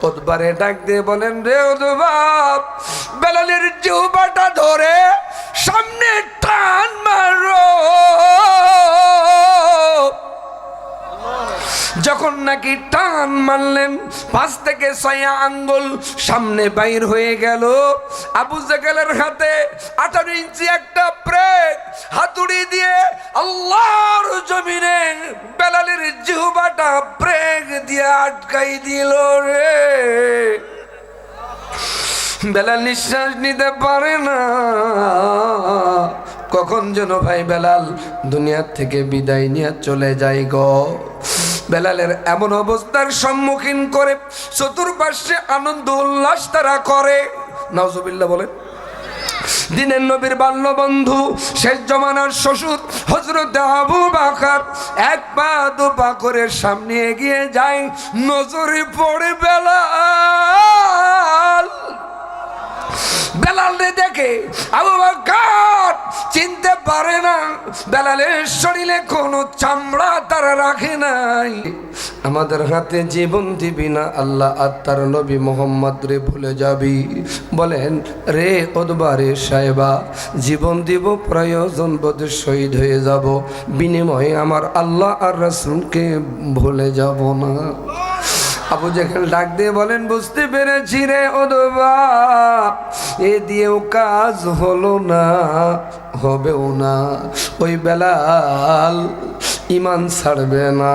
উতবারে ডাক দিয়ে বলেন, রে উতবা, বেলালের জিহ্বাটা ধরে সামনে টান মারো। যখন নাকি টান মারলেন 5 থেকে 6 আঙ্গুল সামনে বাইর হয়ে গেল। আবু জাহেলের হাতে 18 ইঞ্চি একটা ব্রেক হাতুড়ি দিয়ে আল্লাহর জমিনে বেলালের জিহ্বাটা ব্রেক দিয়ে আটকাই দিল। রে বেলাল নিঃশ্বাস নিতে পারে না। কখন যেন ভাই বেলাল দুনিয়ার থেকে বিদায় নিয়ে চলে যায় গো। বেলালের এমন অবস্থার সম্মুখীন করে চতুর্পাশে আনন্দ উল্লাস তারা করে। নাউজুবিল্লাহ বলেন। দিনের নবীর বাল্য বন্ধু শেষ জমানার শ্বশুর হযরত আবু বকর 1 পা 2 পা করে সামনে এগিয়ে যায়। নজরে পড়ে বেলাল। বেলাল রে দেখে আবু বকর চিনতে পারে না। বেলালের শরীরে কোনো চামড়া তারা রাখে নাই। আমাদের হাতে জীবন দিবি না আল্লাহ আর তার নবী মোহাম্মদ রে ভুলে যাবি। বলেন, রে উতবা রে সাহেবা, জীবন দিব, প্রয়োজন বোধে শহীদ হয়ে যাব, বিনিময়ে আমার আল্লাহ আর রাসূলকে ভুলে যাব না। আবু জাহেল ডাক দিয়ে বলেন, বুঝতে পেরেছি রে উতবা, এ দিয়েও কাজ হলো না, হবেও না। ওই বেলাল ইমান ছাড়বে না,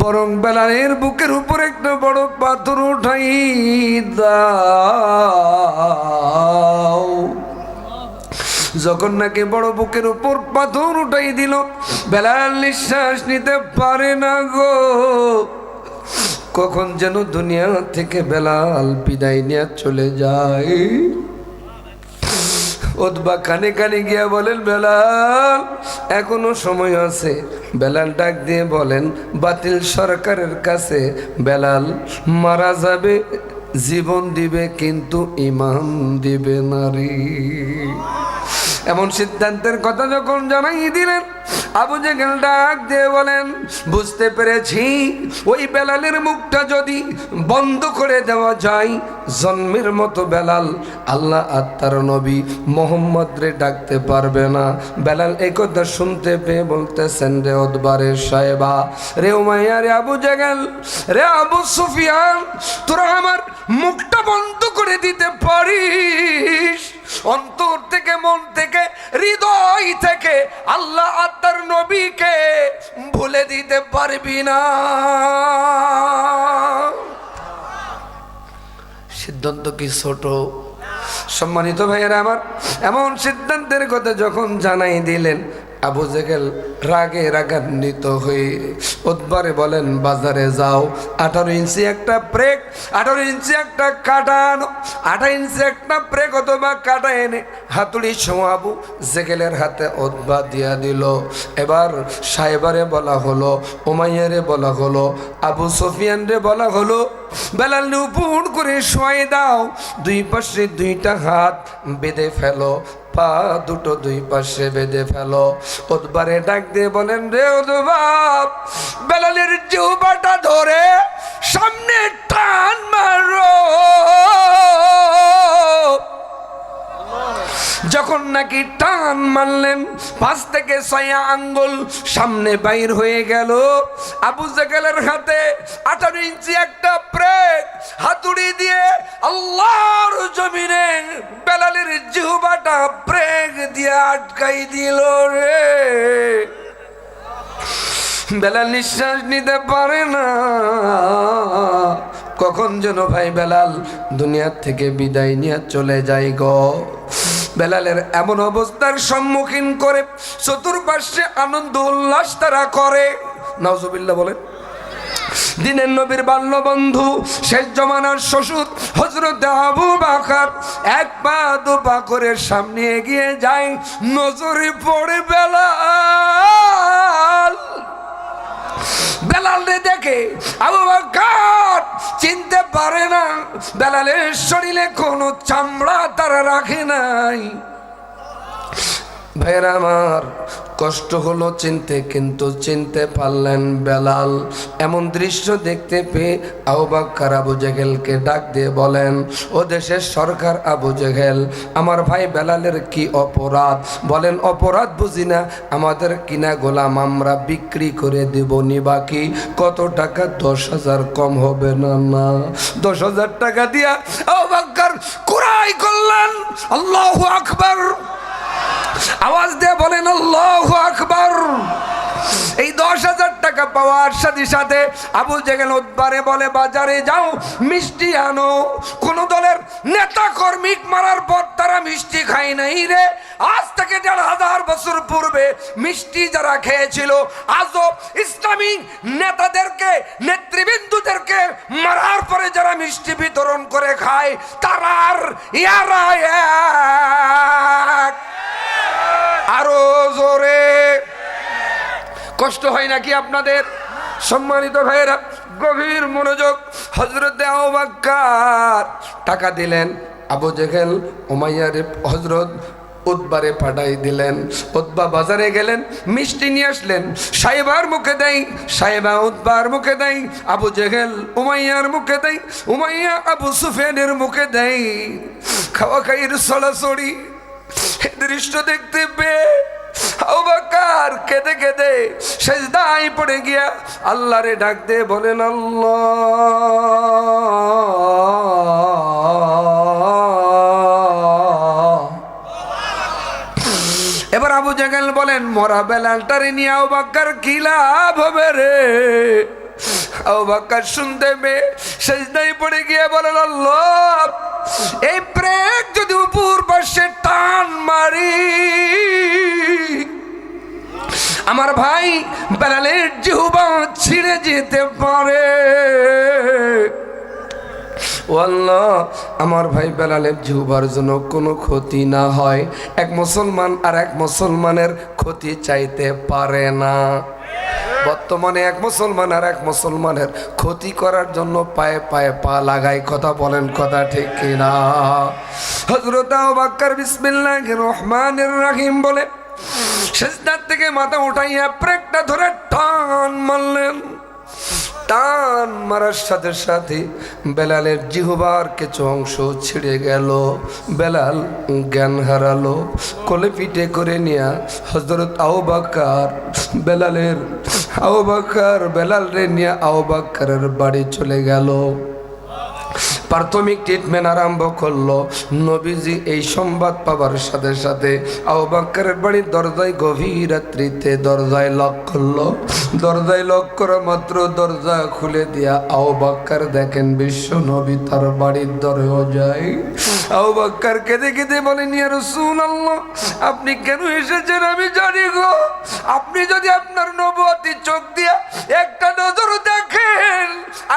বরং বেলালের বুকের উপর একটা বড় পাথর উঠাই দাও। যখন নাকি বড় বুকের উপর পাথর উঠাই দিল, বেলাল নিঃশ্বাস নিতে পারে না গো। কখন যেন দুনিয়া থেকে বেলাল বিদায় নিয়ে চলে যায়। উতবা কানে কানে গিয়া বলেন, বেলাল এখনো সময় আছে। বেলাল ডাক দিয়ে বলেন, বাতিল সরকারের কাছে বেলাল মারা যাবে, জীবন দিবে, কিন্তু ইমান দিবে না রে। এমন সিদ্ধান্তের কথা যখন জানাই দিলেন, আবু জাহেল ডাক দিয়ে বলেন, বুঝতে পেরেছি ওই বেলালের মুখটা যদি বন্ধ করে দেওয়া যায়, জন্মের মতো বেলাল আল্লাহ আর তার নবী মোহাম্মদ রে ডাকতে পারবে না। বেলাল এই কথা শুনতে পেয়ে বলতেছেন, রে উতবা রে সাহেবা, রে উমাইয়া, রে আবু জাহেল, রে আবু সুফিয়ান, তোরা আমার মুখটা বন্ধ করে দিতে পারিস? অন্তর থেকে, মন থেকে, হৃদয় থেকে আল্লাহ আর তার নবীকে ভুলে দিতে পারবি না? সিদ্ধান্ত কি ছোট? সম্মানিত ভাইয়েরা আমার, এমন সিদ্ধান্তের কথা যখন জানাই দিলেন, আবু জাহেল রাগে রাগান্বিত হয়ে উতবারে বলেন, বাজারে যাও, 18 ইঞ্চি একটা ব্রেক, 18 ইঞ্চি একটা কাঁটা আনো, 18 ইঞ্চি একটা ব্রেক অথবা কাঁটা এনে হাতুড়ি ছোঁয়া আবু জাহেলের হাতে উতবা দিয়া দিল। এবার সাহেবারে বলা হলো, উমাইয়ারে বলা হলো, আবু সুফিয়ান রে বলা হলো, বেলাল উপর করে শোয়াই দাও, 2 পাশে 2টা হাত বেঁধে ফেলো, পা দুটো 2 পাশে বেঁধে ফেলো। উতবারে ডাক দিয়ে বলেন, রে উতবা, বেলালের জিহ্বাটা ধরে সামনে টান মারো। যখন নাকি টান মারলেন 5 থেকে 6 আঙ্গুল সামনে বাইর হয়ে গেল। আবু জাহেলের হাতে 18 ইঞ্চি একটা ব্রেক হাতুড়ি দিয়ে আল্লাহর জমিনে বেলালের জিহ্বাটা ব্রেক দিয়ে আটকাই দিল। রে বেলাল নিঃশ্বাস নিতে পারে না। কখন যেন ভাই বেলাল দুনিয়ার থেকে বিদায় নিয়ে চলে যায় গো। বেলালের এমন অবস্থার সম্মুখীন করে চতুর্পাশে আনন্দ উল্লাস তারা করে। নাউজুবিল্লাহ বলেন। দিনের নবীর বাল্য বন্ধু শেষ জমানার শ্বশুর হযরত আবু বকর 1 পা 2 পা করে সামনে এগিয়ে যায়। নজরে পড়ে বেলাল। বেলাল রে দেখে আবু বকর চিনতে পারে না। বেলালের শরীরে কোনো চামড়া তারা রাখে নাই। ভাইরা আমার, কষ্ট হলো চিনতে, কিন্তু চিনতে পারলেন বেলাল। এমন দৃশ্য দেখতে পেয়ে আবু বকর আবু জেহেলকে ডাক দিয়ে বলেন, ও দেশের সরকার আবু জেহেল, আমার ভাই বেলালের কি অপরাধ? বলেন, অপরাধ বুঝি না, আমাদের কিনা গোলাম আমরা বিক্রি করে দেব নি। বাকি কত টাকা? 10,000 কম হবে না? না, 10,000 টাকা দিয়া আবু বকর কুরাই করলেন। আল্লাহু আকবার, আওয়াজ দিয়ে বলেন আল্লাহু আকবার। এই 10,000 টাকা পাওয়ার সাথে সাথে আবু জেহেল উদ্বারে বলে, বাজারে যাও মিষ্টি আনো। কোন দলের নেতা কর্মী মারার পর তারা মিষ্টি খায় নাই রে। আজ থেকে 1,500 বছর পূর্বে মিষ্টি যারা খেয়েছিল, আজও ইসলামী নেতাদেরকে, নেতৃবৃন্দদেরকে মারার পরে যারা মিষ্টি বিতরণ করে খায়, তারার ইয়ারা এক। আরো জোরে। কষ্ট হয় নাকি আপনাদের? সম্মানিত ভাইয়েরা, গভীর মনোযোগ। হযরত আবু বকর টাকা দিলেন, আবু জেহেল উমাইয়ার হযরত উতবারে পাঠাই দিলেন। উতবা বাজারে গেলেন, মিষ্টি নিয়ে আসলেন। সাহেবার মুখে দেয়, সাহেবা উতবার মুখে দেয়, আবু জেহেল উমাইয়ার মুখে দেয়, উমাইয়া আবু সুফিয়ানের মুখে দেয়। খাওয়া খাইয়ের ছড়াছড়ি। দৃশ্য দেখতে পেয়ে আবু বকর কেঁদে কেঁদে সিজদায় পড়ে গিয়া আল্লাহরে ডাক দিয়ে বলেন, আল্লাহ। এবার আবু জেহেল বলেন, মরা বেলালটারে নিয়ে আবু বকর কি লাভ হবে রে? আবু বকর শুনতে পেয়ে সিজদায় পড়ে গিয়ে বলেন, আল্লাহ, এই ব্রেক যদি উপর পাশে টান মারি, আমার ভাই বেলালের জিহ্বা ছিঁড়ে যেতে পারে। ও আল্লাহ, আমার ভাই বেলালের জিহ্বার জন্য কোনো ক্ষতি না হয়। এক মুসলমান আর এক মুসলমানের ক্ষতি চাইতে পারে না। বর্তমানে এক মুসলমান আর এক মুসলমানের ক্ষতি করার জন্য পায়ে পায়ে পা লাগায়। কথা বলেন, কথা ঠিক কিনা? হযরত আবু বকর বিসমিল্লাহির রহমানির রহিম বলে সিজদা থেকে মাথা উঠাইয়া ব্রেকটা ধরে টান মারলেন। টান মারার সাথে সাথে বেলালের জিহ্বার কিছু অংশ ছিঁড়ে গেল। বেলাল জ্ঞান হারালো। কোলে পিঠে করে নিয়ে হযরত আবু বকর বেলাল রে নিয়ে আবু বকরের বাড়ি চলে গেল। প্রাথমিক ট্রিটমেন্ট আরম্ভ করলো। নবীজি এই সংবাদ পাবার সাথে সাথে আবু বকরের বাড়ির দরজায় গভীর রাত্রিতে দরজায় লক করলো। দরজায় লক করা মাত্র দরজা খুলে দিয়া আবু বকর দেখেন বিশ্ব নবী তার বাড়ির দরজায়। আবু বকর কেঁদে কেঁদে বলেন, ইয়া রাসূলুল্লাহ, আপনি কেন এসেছেন আমি জানি গো। আপনি যদি আপনার নবুয়তি চোখ দিয়া একটা নজর দেখেন,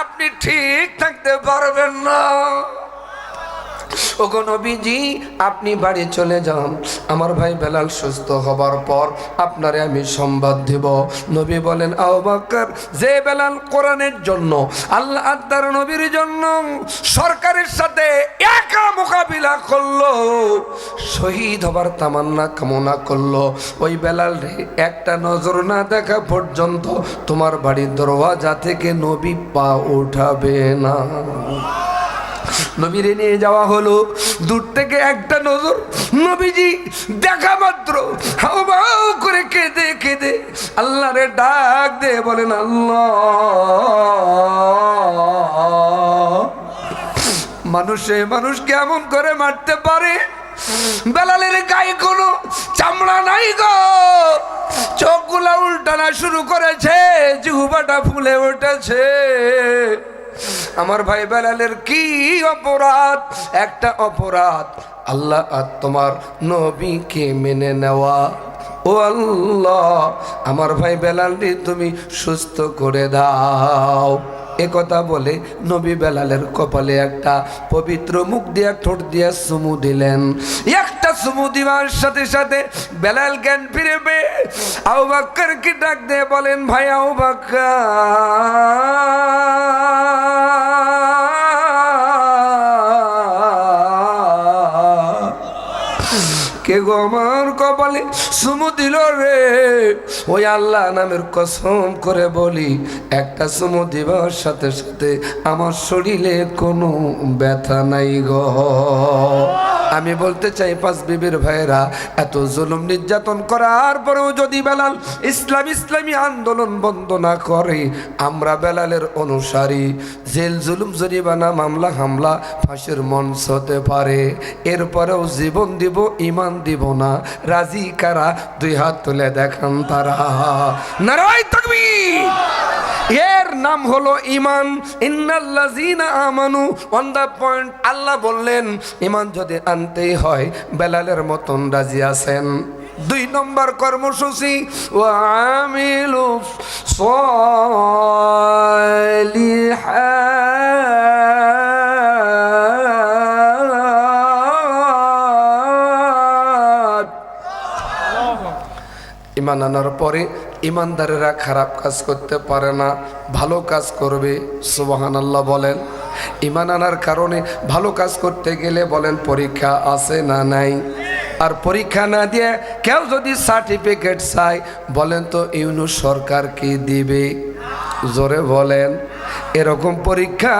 আপনি ঠিক থাকতে পারবেন না। ওগো নবীজি, আপনি বাড়ি চলে যান। আমার ভাই বেলাল সুস্থ হবার পর আপনারে আমি সংবাদ দেব। নবী বলেন, আবু বকর, যে বেলাল কোরআনের জন্য, আল্লাহ তার নবীর জন্য সরকারের সাথে একা মোকাবিলা করলো, শহীদ হবার তামান্না কামনা করলো, ওই বেলাল রে একটা নজর না দেখা পর্যন্ত তোমার বাড়ির দরওয়াজা থেকে নবী পা উঠাবে না। নবীরে নিয়ে যাওয়া হলো। দূর থেকে একটা নজর নবীজি দেখা মাত্র হাউ বাউ করে কেঁদে কেঁদে আল্লাহরে ডাক দে বলেন, আল্লাহ। মানুষ কেমন করে মারতে পারে? বেলালের গায়ে কোনো চামড়া নাই গো। চোখগুলা উল্টানা শুরু করেছে, জিহ্বাটা ফুলে উঠেছে। আমার ভাই বেলালের কি অপরাধ? একটা অপরাধ, আল্লাহ আর তোমার নবীকে মেনে নেওয়া। ও আল্লাহ, আমার ভাই বেলালকে তুমি সুস্থ করে দাও। একথা বলে নবী বেলালের কপালে একটা পবিত্র মুখ দিয়া ঠোঁট দিয়া চুমু দিলেন। একটা চুমু দিবার সাথে সাথে বেলাল জ্ঞান ফিরে পেয়ে আবু বকরকে ডাক দিয়ে বলেন, ভাই আবু বকর, কে গো আমার কপালে চুমু দিল রে? ওই আল্লাহ নামের কসম করে বলি, একটা চুমু দিবার সাথে সাথে আমার শরীরে কোনো ব্যথা নাই গো। আমি বলতে চাই পাঁচ বিবির ভাইরা, এত জুলুম নির্যাতন করার পরেও যদি বেলাল ইসলামী আন্দোলন বন্ধ না করে, আমরা বেলালের অনুসারী, জেল জুলুম জরিমানা মামলা হামলা ফাঁসির মঞ্চ হতে পারে, এরপরেও জীবন দিব ইমান দিব না। রাজি কারা? দুই হাত তুলে দেখান তারা। নারায়ে তাকবীর। এর নাম হলো ইমান। ইন্নাল্লাযীনা আমানু, অন দ্য পয়েন্ট। আল্লাহ বললেন ইমান যদি আনতেই হয় বেলালের মতন রাজি আছেন? দুই নম্বর কর্মসূচি, ওয়া আমিলু সালিহাত। ইমান আনার পরে ইমানদারেরা খারাপ কাজ করতে পারে না, ভালো কাজ করবে। সুবহানাল্লাহ বলেন। ইমান আনার কারণে ভালো কাজ করতে গেলে বলেন পরীক্ষা আছে না নাই? আর পরীক্ষা না দিয়ে কেউ যদি সার্টিফিকেট চায় বলেন তো ইউনূস সরকার কি দিবে? জোরে বলেন। এরকম পরীক্ষা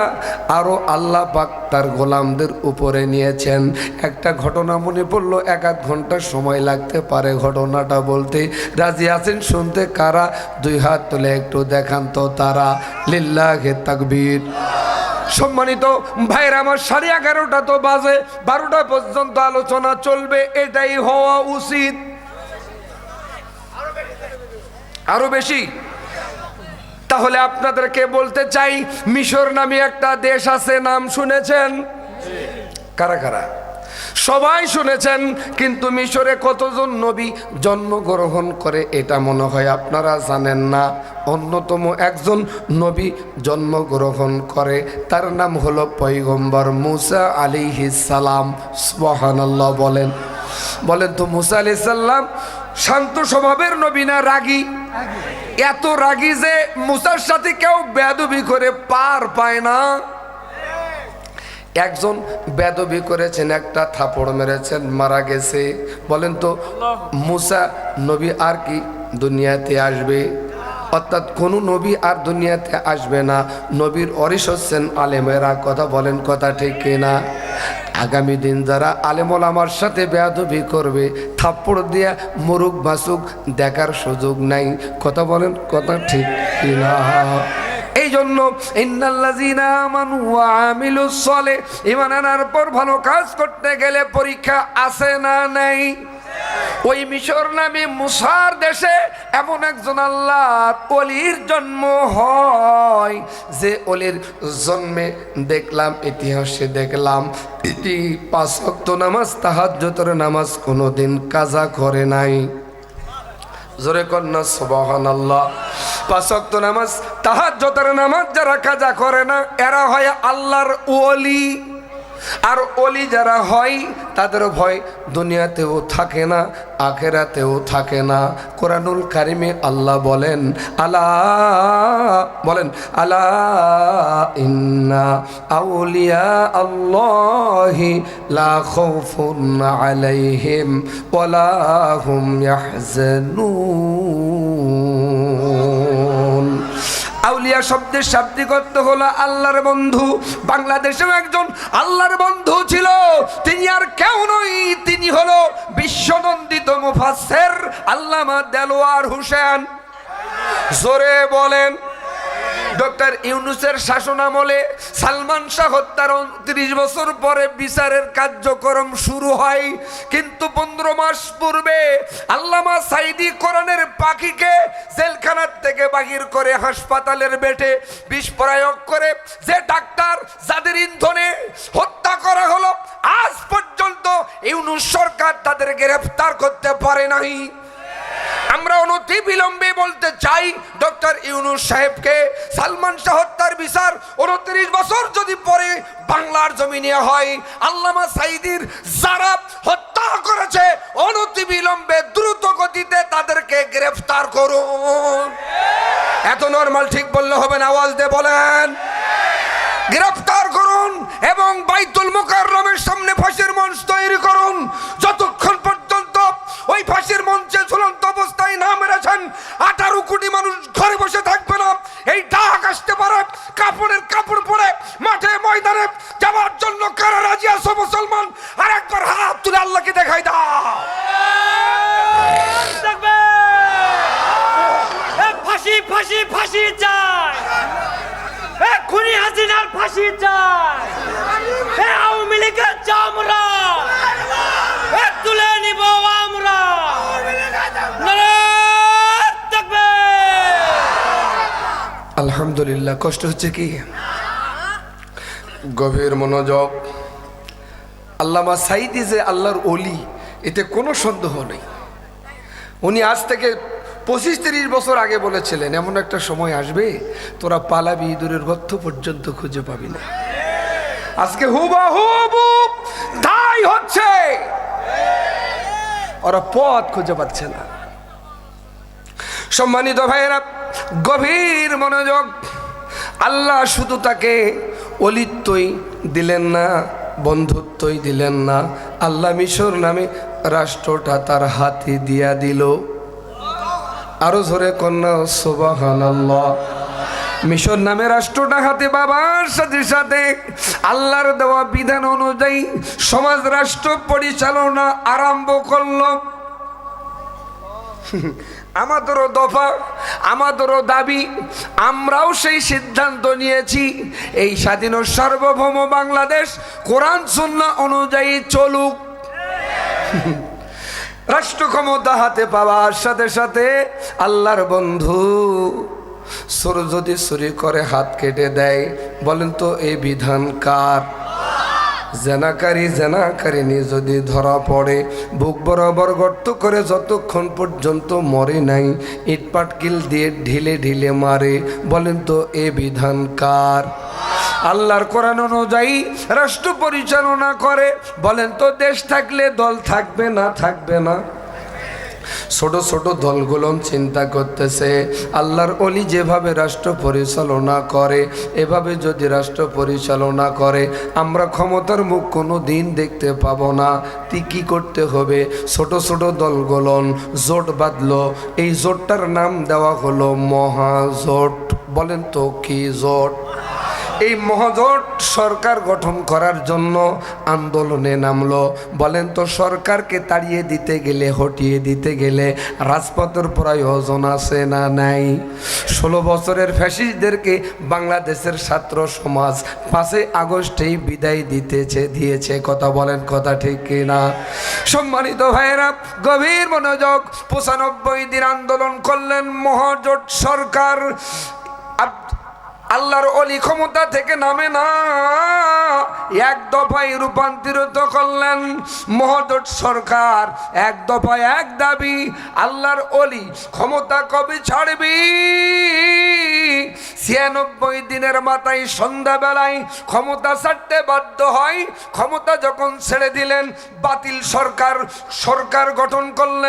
আরও আল্লাহ পাক তার গোলামদের উপরে নিয়েছেন। একটা ঘটনা মনে পড়লো, 1-8 ঘন্টা সময় লাগতে পারে ঘটনাটা বলতে। রাজি আছেন শুনতে? কারা? দুই হাত তুলে একটু দেখান তো তারা। লিল্লাহে তাকবীর। সম্মানিত ভাইরা আমার, 11:30 তো বাজে, 12টা পর্যন্ত আলোচনা চলবে, এটাই হওয়া উচিত। আরো বেশি। তাহলে আপনাদেরকে বলতে চাই, মিশর নামে একটা দেশ আছে, নাম শুনেছেন? কারা কারা? সবাই শুনেছেন। কিন্তু মিশরে কতজন নবী জন্মগ্রহণ করে এটা মনে হয় আপনারা জানেন না। অন্যতম একজন নবী জন্মগ্রহণ করে, তার নাম হলো পয়গম্বর মুসা আলাইহিস সালাম। সুবহানাল্লাহ বলেন। বলেন তো মুসা আলাইহিস সালাম শান্ত স্বভাবের নবী না রাগী? এত রাগী যে মুসার সাথে কেউ বেয়াদবি করে পার পায় না। একজন বেয়াদবি করেছেন, একটা থাপড় মেরেছেন, মারা গেছে। বলেন তো মুসা নবী আর কি দুনিয়াতে আসবে? অর্থাৎ কোনো নবী আর দুনিয়াতে আসবে না। নবীর ওয়ারিস হচ্ছেন আলেমেরা। কথা বলেন, কথা ঠিক কিনা? আগামী দিন যারা আলেম ওলামার সাথে বেয়াদবি করবে, থাপ্পড় দিয়া মুরুক ভাসুক দেখার সুযোগ নাই। কথা বলেন, কথা ঠিক কিনা? এই জন্য ইন্নাল্লাযীনা আমানু ওয়া আমিলুস সালিহ, ঈমান আনার পর ভালো কাজ করতে গেলে পরীক্ষা আছে না নাই? ওই মিশর নামে মুসার দেশে এমন একজন আল্লাহর ওলির জন্ম হয়, যে ওলির জন্মে দেখলাম, ইতিহাসে দেখলাম, এটি 5 ওয়াক্ত নামাজ, তাহাজ্জুদের নামাজ কোনোদিন কাজা করে নাই। জোরে কন্যা সুবহানাল্লাহ। 5 ওয়াক্ত নামাজ, তাহাজ্জুদের নামাজ যারা কাজা করে না, এরা হয় আল্লাহর ওলি। আর ওলি যারা হয় তাদের ভয় দুনিয়াতেও থাকে না, আখেরাতেও থাকে না। কোরআনুল কারিমে আল্লাহ বলেন, আলা বলেন, আলা ইন্না আউলিয়া আল্লাহি লা খাউফুন আলাইহিম ওয়ালা হুম ইয়াহজানুন। আউলিয়া শব্দের শাব্দিক অর্থ হলো আল্লাহর বন্ধু। বাংলাদেশেও একজন আল্লাহর বন্ধু ছিল, তিনি আর কেউ নয়, তিনি হলো বিশ্বনন্দিত মুফাসসির আল্লামা দেলোয়ার হোসেন। জোরে বলেন। ডক্টর ইউনূসের শাসনামলে সালমান শাহ হত্যার 29 বছর পরে বিচারের কার্যক্রম শুরু হয়। কিন্তু 15 মাস পূর্বে আল্লামা সাঈদী কোরআনের পাখিকে জেলখানার থেকে বাহির করে হাসপাতালের বেডে বিষ প্রয়োগ করে যে ডাক্তার যাদের ইন্ধনে হত্যা করা হলো, আজ পর্যন্ত ইউনূস সরকার তাদের গ্রেফতার করতে পারে নাই। আমরা অনতি বিলম্বে বলতে চাই, ডক্টর ইউনূস সাহেবকে সালমান শাহ হত্যার বিচার 29 বছর যদি পরে বাংলার জমিনে হয়, আল্লামা সাঈদীর যারা হত্যা করেছে অনতি বিলম্বে দ্রুত গতিতে তাদেরকে গ্রেফতার করুন। এত নরমাল ঠিক বললে হবে না, আওয়াজ দিয়ে বলেন, গ্রেফতার করুন এবং বাইতুল মুকাররমের সামনে ফাঁসির মঞ্চ তৈরি করুন। যতক্ষণ পর্যন্ত সন্ত্রাসী ফাঁসি চাই, খুনি হাসিনার ফাঁসি চাই, আওয়ামী লীগের চামড়া তুলে নিব আমরা। নারায়ে তাকবীর। আলহামদুলিল্লাহ। কষ্ট হচ্ছে কি? গভীর মনোযোগ। আল্লামা সাঈদী যে আল্লাহর ওলি, এতে কোনো সন্দেহ নেই। উনি আজ থেকে 25-30 বছর আগে বলেছিলেন, এমন একটা সময় আসবে তোরা পালাবি, ইঁদুরের গর্ত পর্যন্ত খুঁজে পাবি না। আজকে হুবহু তাই হচ্ছে, ওরা পথ খুঁজে পাচ্ছে না। সম্মানিত ভাইয়েরা, গভীর মনোযোগ। আল্লাহ শুধু তাকে অলিত্বই দিলেন না, বন্ধুত্বই দিলেন না, আল্লাহ মিশর নামে রাষ্ট্রটা তার হাতে দিয়া দিল। আরো জোরে কন্যা সুবহানাল্লাহ। মিশর নামে রাষ্ট্রটা হাতে বাবার সাথে সাথে আল্লাহর দেওয়া বিধান অনুযায়ী সমাজ রাষ্ট্র পরিচালনা আরম্ভ করল। আমাদেরও দফা, আমাদেরও দাবি, আমরাও সেই সিদ্ধান্ত নিয়েছি, এই স্বাধীন ও সার্বভৌম বাংলাদেশ কোরআন সুন্নাহ অনুযায়ী চলুক। রাষ্ট্র ক্ষমতা হাতে পাওয়ার সাথে সাথে আল্লাহর বন্ধু চোর যদি চুরি করে হাত কেটে দেয়, বলেন তো এই বিধান কার? জেনাকারিনী যদি ধরা পড়ে, বুক বরাবর গর্ত করে যতক্ষণ পর্যন্ত মরে নাই, ইটপাটকিল দিয়ে ঢিলে ঢিলে মারে, বলেন তো এ বিধান কার? আল্লাহর কোরআন অনুযায়ী রাষ্ট্র পরিচালনা করে, বলেন তো দেশ থাকলে দল থাকবে না থাকবে না? ছোট ছোট দলগুলো চিন্তা করতেছে, আল্লাহর ওলি যেভাবে রাষ্ট্র পরিচালনা করে, এভাবে যদি রাষ্ট্র পরিচালনা করে আমরা ক্ষমতার মুখ কোনো দিন দেখতে পাবো না। তি কি করতে হবে? ছোট ছোট দলগুলো জোট বাঁধলো, এই জোটটার নাম দেওয়া হলো মহাজোট। বলেন তো কি জোট? এই মহাজোট সরকার গঠন করার জন্য আন্দোলনে নামলো। বলেন তো সরকারকে তাড়িয়ে দিতে গেলে, হটিয়ে দিতে গেলে রাজপথের প্রয়োজন আছে না নাই? 16 বছরের ফ্যাসিস্টদেরকে বাংলাদেশের ছাত্র সমাজ 5 আগস্টেই বিদায় দিয়েছে। কথা বলেন, কথা ঠিক কিনা? সম্মানিত ভাইয়েরা, গভীর মনোযোগ। 95 দিন আন্দোলন করলেন মহাজোট সরকার। আল্লাহর ওলি ক্ষমতা থেকে নামে না, এক দফায় রূপান্তরিত করলেন মহাজোট সরকার। এক দফায় এক দাবি, আল্লাহর ওলি ক্ষমতা কবে ছাড়বি? 96 দিনের মাথায় সন্ধ্যাবেলায় ক্ষমতা ছাড়তে বাধ্য হয়। ক্ষমতা যখন ছেড়ে দিলেন, বাতিল সরকার গঠন করলেন।